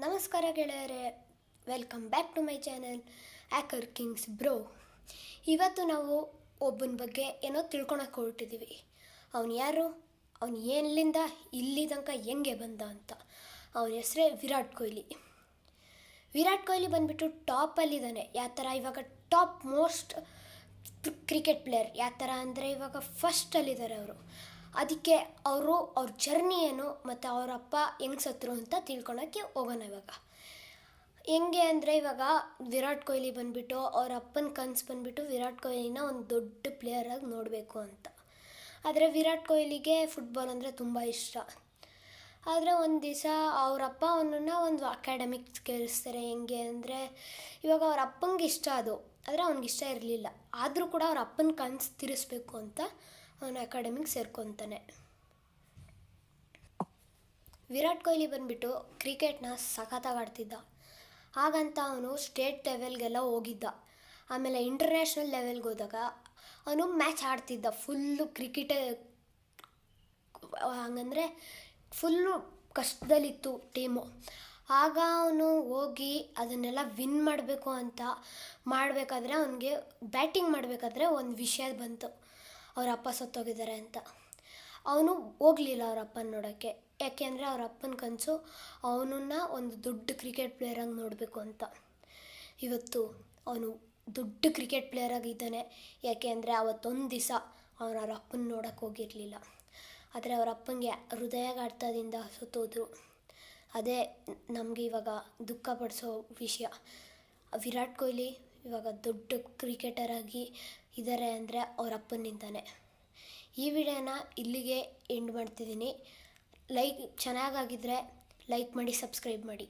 ನಮಸ್ಕಾರ ಗೆಳೆಯರೇ, welcome back to my channel hacker kings bro. ಇವತ್ತು ನಾವು ಒಬ್ಬನ ಬಗ್ಗೆ ಏನೋ ತಿಳ್ಕೊಳಕ್ಕೆ ಹೊರಟಿದ್ದೀವಿ. ಅವನು ಯಾರು, ಅವನು ಎಲ್ಲಿಂದ ಇಲ್ಲಿ ತನಕ ಹೆಂಗೆ ಬಂದ ಅಂತ. ಅವನ ಹೆಸರೇ ವಿರಾಟ್ ಕೊಹ್ಲಿ. ವಿರಾಟ್ ಕೊಹ್ಲಿ ಬಂದುಬಿಟ್ಟು ಟಾಪಲ್ಲಿದ್ದಾನೆ. ಯಾವ ಥರ ಇವಾಗ ಟಾಪ್ ಮೋಸ್ಟ್ ಕ್ರಿಕೆಟ್ ಪ್ಲೇಯರ್ ಯಾವ ಥರ ಅಂದರೆ ಇವಾಗ ಫಸ್ಟಲ್ಲಿದ್ದಾರೆ ಅವರು. ಅದಕ್ಕೆ ಅವ್ರ ಜರ್ನಿ ಏನು ಮತ್ತು ಅವರಪ್ಪ ಹೆಂಗೆ ಸತ್ರು ಅಂತ ತಿಳ್ಕೊಳಕ್ಕೆ ಹೋಗೋಣ. ಇವಾಗ ಹೆಂಗೆ ಅಂದರೆ ಇವಾಗ ವಿರಾಟ್ ಕೊಹ್ಲಿ ಬಂದುಬಿಟ್ಟು ಅವ್ರ ಅಪ್ಪನ ಕನಸು ಬಂದುಬಿಟ್ಟು ವಿರಾಟ್ ಕೊಹ್ಲಿನ ಒಂದು ದೊಡ್ಡ ಪ್ಲೇಯರಾಗಿ ನೋಡಬೇಕು ಅಂತ. ಆದರೆ ವಿರಾಟ್ ಕೊಹ್ಲಿಗೆ ಫುಟ್ಬಾಲ್ ಅಂದರೆ ತುಂಬ ಇಷ್ಟ. ಆದರೆ ಒಂದು ದಿವಸ ಅವರಪ್ಪ ಅವನನ್ನು ಒಂದು ಅಕಾಡೆಮಿಕ್ ಸೇರಿಸ್ತಾರೆ. ಹೆಂಗೆ ಅಂದರೆ ಇವಾಗ ಅವ್ರ ಅಪ್ಪಂಗೆ ಇಷ್ಟ ಅದು, ಆದರೆ ಅವ್ನಿಗೆ ಇಷ್ಟ ಇರಲಿಲ್ಲ. ಆದರೂ ಕೂಡ ಅವ್ರ ಅಪ್ಪನ ಕನಸು ತೀರಿಸ್ಬೇಕು ಅಂತ ಅವನು ಅಕಾಡೆಮಿಗೆ ಸೇರ್ಕೊತಾನೆ. ವಿರಾಟ್ ಕೊಹ್ಲಿ ಬಂದುಬಿಟ್ಟು ಕ್ರಿಕೆಟ್ನ ಸಖತ್ತಾಗಿ ಆಡ್ತಿದ್ದ. ಹಾಗಂತ ಅವನು ಸ್ಟೇಟ್ ಲೆವೆಲ್ಗೆಲ್ಲ ಹೋಗಿದ್ದ. ಆಮೇಲೆ ಇಂಟರ್ನ್ಯಾಷನಲ್ ಲೆವೆಲ್ಗೆ ಹೋದಾಗ ಅವನು ಮ್ಯಾಚ್ ಆಡ್ತಿದ್ದ. ಫುಲ್ಲು ಕ್ರಿಕೆಟೇ ಹಂಗಂದರೆ ಫುಲ್ಲು ಕಷ್ಟದಲ್ಲಿತ್ತು ಟೀಮು. ಆಗ ಅವನು ಹೋಗಿ ಅದನ್ನೆಲ್ಲ ವಿನ್ ಮಾಡಬೇಕು ಅಂತ ಮಾಡಬೇಕಾದ್ರೆ ಅವನಿಗೆ ಬ್ಯಾಟಿಂಗ್ ಮಾಡಬೇಕಾದ್ರೆ ಒಂದು ವಿಷಯ ಬಂತು, ಅವ್ರ ಅಪ್ಪ ಸತ್ತೋಗಿದ್ದಾರೆ ಅಂತ. ಅವನು ಹೋಗಲಿಲ್ಲ ಅವ್ರ ಅಪ್ಪನ ನೋಡೋಕ್ಕೆ. ಯಾಕೆಂದರೆ ಅವ್ರ ಅಪ್ಪನ ಕನಸು ಅವನನ್ನು ಒಂದು ದೊಡ್ಡ ಕ್ರಿಕೆಟ್ ಪ್ಲೇಯರಾಗಿ ನೋಡಬೇಕು ಅಂತ. ಇವತ್ತು ಅವನು ದೊಡ್ಡ ಕ್ರಿಕೆಟ್ ಪ್ಲೇಯರಾಗಿದ್ದಾನೆ. ಯಾಕೆ ಅಂದರೆ ಅವತ್ತೊಂದು ದಿವಸ ಅವನು ಅವ್ರ ಅಪ್ಪನ ನೋಡೋಕ್ಕೆ ಹೋಗಿರಲಿಲ್ಲ. ಆದರೆ ಅವರ ಅಪ್ಪನಿಗೆ ಹೃದಯಾಘಾತದಿಂದ ಸತ್ತೋದ್ರು. ಅದೇ ನಮಗೆ ಇವಾಗ ದುಃಖ ಪಡಿಸೋ ವಿಷಯ. ವಿರಾಟ್ ಕೊಹ್ಲಿ ಇವಾಗ ದೊಡ್ಡ ಕ್ರಿಕೆಟರಾಗಿ ಇದ್ದಾರೆ ಅಂದರೆ ಅವ್ರ ಅಪ್ಪನಿಂದಾನೆ. ಈ ವಿಡಿಯೋನ ಇಲ್ಲಿಗೆ ಎಂಡ್ ಮಾಡ್ತಿದ್ದೀನಿ. ಚೆನ್ನಾಗಾಗಿದ್ದರೆ ಲೈಕ್ ಮಾಡಿ, ಸಬ್ಸ್ಕ್ರೈಬ್ ಮಾಡಿ.